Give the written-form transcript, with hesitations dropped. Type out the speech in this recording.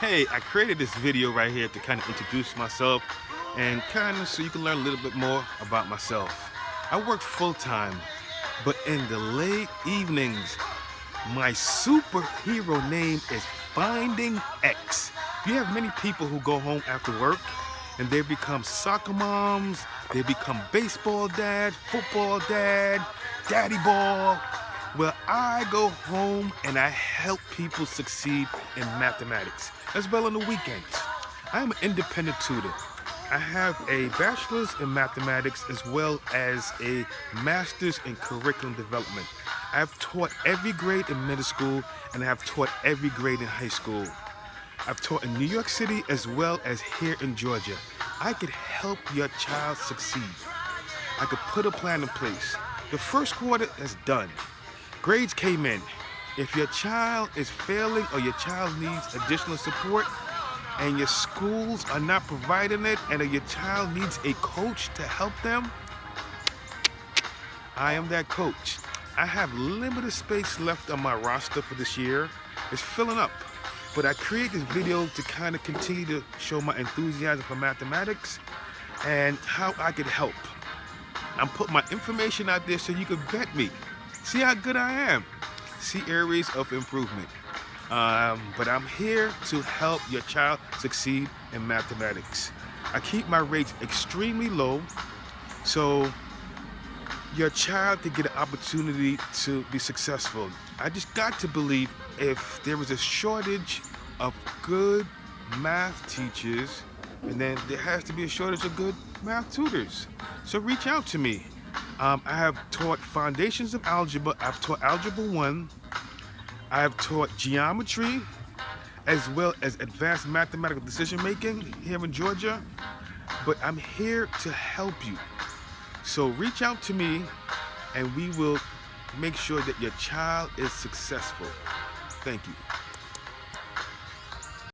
Hey, I created this video right here to kind of introduce myself and kind of so you can learn a little bit more about myself. I work full-time, but in the late evenings, my superhero name is Finding X. You have many people who go home after work and they become soccer moms, they become baseball dad, football dad, daddy ball. Well, I go home and I help people succeed in mathematics, as well on the weekends. I am an independent tutor. I have a bachelor's in mathematics as well as a master's in curriculum development. I have taught every grade in middle school and I have taught every grade in high school. I've taught in New York City as well as here in Georgia. I could help your child succeed. I could put a plan in place. The first quarter is done. Grades came in. If your child is failing or your child needs additional support and your schools are not providing it and your child needs a coach to help them, I am that coach. I have limited space left on my roster for this year. It's filling up. But I create this video to kind of continue to show my enthusiasm for mathematics and how I could help. I'm putting my information out there so you can vet me. See how good I am. See areas of improvement. But I'm here to help your child succeed in mathematics. I keep my rates extremely low so your child can get an opportunity to be successful. I just got to believe if there was a shortage of good math teachers, and then there has to be a shortage of good math tutors. So reach out to me. I have taught foundations of algebra. I've taught algebra 1. I have taught geometry as well as advanced mathematical decision making here in Georgia. But I'm here to help you. So reach out to me and we will make sure that your child is successful. Thank you.